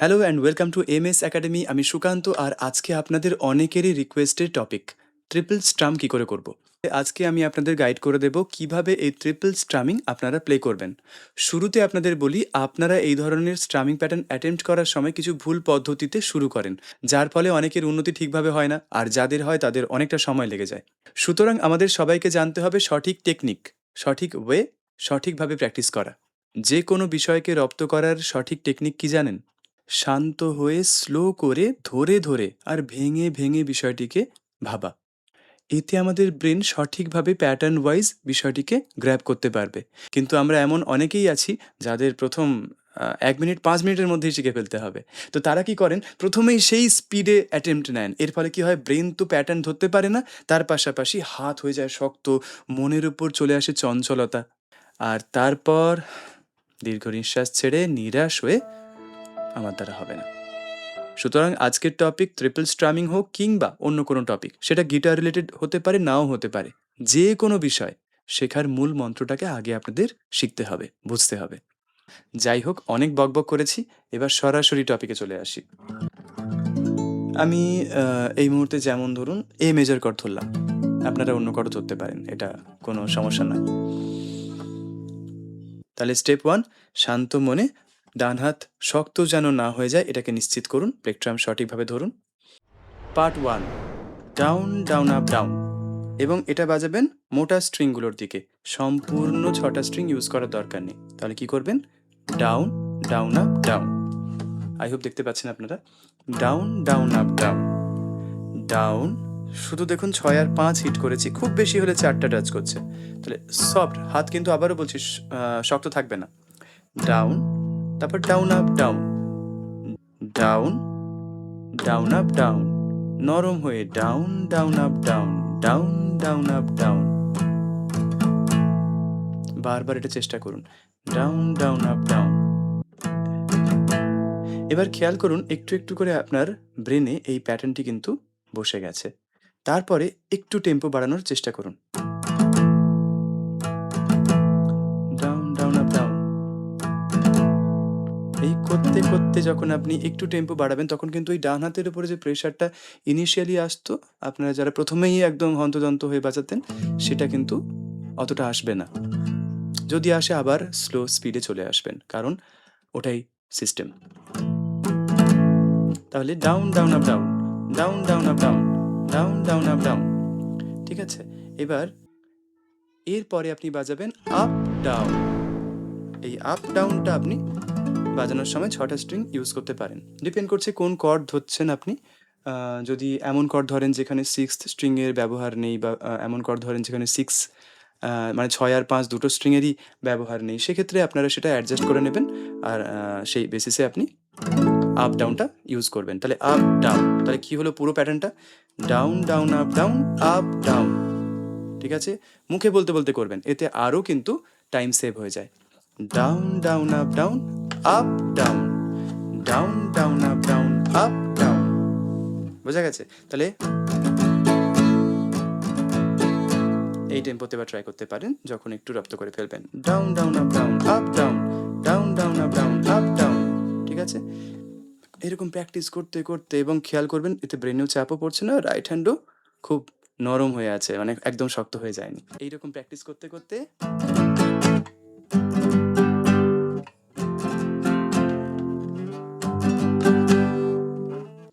Hello and welcome to MS academy. আমি সুকান্ত, আর আজকে আপনাদের অনেকেরই রিকোয়েস্টের টপিক ট্রিপল স্ট্রাম কী করে করব। আজকে আমি আপনাদের গাইড করে দেব কিভাবে এই ট্রিপল স্ট্রামিং আপনারা প্লে করবেন। শুরুতে আপনাদের বলি, আপনারা এই ধরনের স্ট্রামিং প্যাটার্ন অ্যাটেম্প্ট করার সময় কিছু ভুল পদ্ধতিতে শুরু করেন, যার ফলে অনেকের উন্নতি ঠিকভাবে হয় না, আর যাদের হয় তাদের অনেকটা সময় লেগে যায়। সুতরাং আমাদের সবাইকে জানতে হবে সঠিক টেকনিক, সঠিক ওয়ে, সঠিকভাবে প্র্যাকটিস করা। যে কোনো বিষয়কে রপ্ত করার সঠিক টেকনিক কি জানেন? শান্ত হয়ে স্লো করে ধরে ধরে আর ভেঙে ভেঙে বিষয়টিকে ভাবা। এতে আমাদের ব্রেন সঠিকভাবে প্যাটার্ন ওয়াইজ বিষয়টিকে গ্র্যাব করতে পারবে। কিন্তু আমরা এমন অনেকেই আছি যাদের প্রথম 1 মিনিট 5 মিনিটের মধ্যেই শিখে ফেলতে হবে। তো তারা কি করেন, প্রথমেই সেই স্পিডে অ্যাটেম্প্ট নেন। এর ফলে কি হয়, ব্রেন তো প্যাটার্ন ধরতে পারে না, তার পাশাপাশি হাত হয়ে যায় শক্ত, মনের উপর চলে আসে চঞ্চলতা। আর তারপর দীর্ঘ নিঃশ্বাস ছেড়ে নিরাশ হয়ে আমার দ্বারা হবে না। সুতরাং আজকের টপিক ট্রিপল স্ট্রামিং হোক কিংবা অন্য কোনো টপিক, সেটা গিটার রিলেটেড হতে পারে, নাও হতে পারে। যে কোনো বিষয় শেখার মূল মন্ত্রটাকে আগে আপনাদের শিখতে হবে, বুঝতে হবে। যাই হোক, অনেক বকবক করেছি, এবার সরাসরি টপিকে চলে আসি। আমি এই মুহূর্তে যেমন ধরুন এ মেজর কর্ড ধরলাম, আপনারা অন্য কর্ড ধরতে পারেন, এটা কোনো সমস্যা নয়। তাহলে স্টেপ 1, শান্ত মনে ডান হাত শক্ত যেন না হয়ে যায় এটাকে নিশ্চিত করুন, প্লেকট্রাম সঠিকভাবে ধরুন। Part 1, down down up down, এবং এটা বাজাবেন মোটা স্ট্রিংগুলোর দিকে। সম্পূর্ণ 6টা স্ট্রিং ইউজ করার দরকার নেই। তাহলে কি করবেন? Down down up down. I hope দেখতে পাচ্ছেন আপনারা। Down down up down, down. শুধু দেখুন 6 আর 5 হিট করেছি, খুব বেশি হলে 4টা টাচ করছে। তাহলে সফট হাত, কিন্তু আবারও বলছি শক্ত থাকবে না। ডাউন, তারপর down up down, down down up down, নরম হয়ে down down up down, down down up down. বারবার এটা চেষ্টা করুন, ডাউন ডাউন আপ ডাউন। এবার খেয়াল করুন, একটু একটু করে আপনার ব্রেনে এই প্যাটার্নটি কিন্তু বসে গেছে। তারপরে একটু টেম্পো বাড়ানোর চেষ্টা করুন, ডাউন ডাউন আপ ডাউন। এই করতে করতে যখন আপনি একটু টেম্পো বাড়াবেন, তখন কিন্তু ওই ডান হাতের উপরে যে প্রেশারটা ইনিশিয়ালি আসতো, আপনারা যারা প্রথমেই একদম হন্তদন্ত হয়ে বাজাতেন, সেটা কিন্তু অতটা আসবে না। যদি আসে আবার স্লো স্পিডে চলে আসবেন, কারণ ওটাই সিস্টেম। তাহলে down down up down, down down up down, down down up down. ঠিক আছে? এবার এরপরে আপনি বাজাবেন আপ ডাউন। এই আপ ডাউনটা আপনি বাজানোর সময় 6টা স্ট্রিং ইউজ করতে পারেন। ডিপেন্ড করছে কোন কর্ড ধরছেন আপনি। যদি এমন কর্ড ধরেন যেখানে 6th স্ট্রিংয়ের ব্যবহার নেই, বা এমন কর্ড ধরেন যেখানে 6 মানে 6 আর 5 দুটো স্ট্রিংয়েরই ব্যবহার নেই, সেক্ষেত্রে আপনারা সেটা অ্যাডজাস্ট করে নেবেন। আর সেই বেসিসে আপনি আপ ডাউনটা ইউজ করবেন। তাহলে আপ ডাউন, তাহলে কি হলো পুরো প্যাটার্নটা? Down down up down, up down. ঠিক আছে? মুখে বলতে বলতে করবেন, এতে আরও কিন্তু টাইম সেভ হয়ে যায়। Down down up down, up down, down down up down, up down. বোঝা গেছে? তাহলে এই টেম্পোতে এবার ট্রাই করতে পারেন যখন একটু রপ্ত করে ফেলবেন। Down down up down, up down, down down up down, up down. ঠিক আছে? এরকম প্র্যাকটিস করতে করতে, এবং খেয়াল করবেন এতে ব্রেনেও চাপও পড়ছে না, রাইট হ্যান্ডও খুব নরম হয়ে আছে, মানে একদম শক্ত হয়ে যায়নি। এইরকম প্র্যাকটিস করতে করতে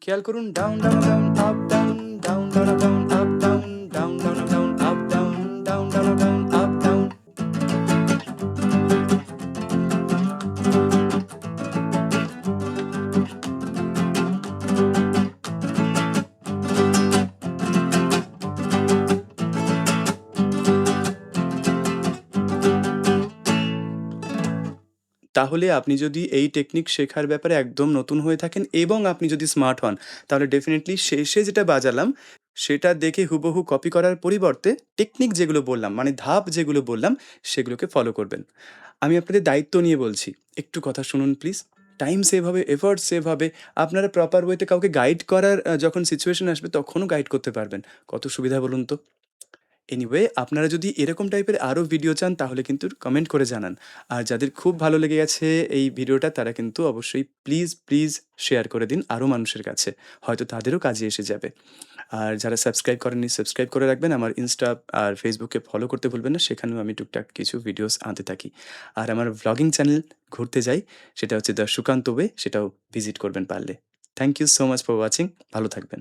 খেয়াল করুন, down down down up down, down down up down, up down, down down up down, up down, down down up down, up down. তাহলে আপনি যদি এই টেকনিক শেখার ব্যাপারে একদম নতুন হয়ে থাকেন এবং আপনি যদি স্মার্ট হন, তাহলে ডেফিনেটলি শেষে যেটা বাজালাম সেটা দেখে হুবহু কপি করার পরিবর্তে টেকনিক যেগুলো বললাম, মানে ধাপ যেগুলো বললাম, সেগুলোকে ফলো করবেন। আমি আপনাদের দায়িত্ব নিয়ে বলছি, একটু কথা শুনুন প্লিজ। টাইম সেভ হবে, এফোর্ট সেভ হবে। আপনারা প্রপার ওয়েতে কাউকে গাইড করার যখন সিচুয়েশন আসবে, তখনও গাইড করতে পারবেন। কত সুবিধা বলুন তো? এনিওয়ে আপনারা যদি এরকম টাইপের আরও ভিডিও চান তাহলে কিন্তু কমেন্ট করে জানান। আর যাদের খুব ভালো লেগে গেছে এই ভিডিওটা তারা কিন্তু অবশ্যই প্লিজ শেয়ার করে দিন আরও মানুষের কাছে। হয়তো তাদেরও কাজে এসে যাবে। আর যারা সাবস্ক্রাইব করেননি সাবস্ক্রাইব করে রাখবেন। আমার ইনস্টা আর ফেসবুকে ফলো করতে ভুলবেন না। সেখানেও আমি টুকটাক কিছু ভিডিওস আনতে থাকি। আর আমার ভ্লগিং চ্যানেল ঘুরতে যাই, সেটা হচ্ছে দ্য সুকান্ত ওয়ে, সেটাও ভিজিট করবেন পারলে। Thank you so much for watching. ভালো থাকবেন।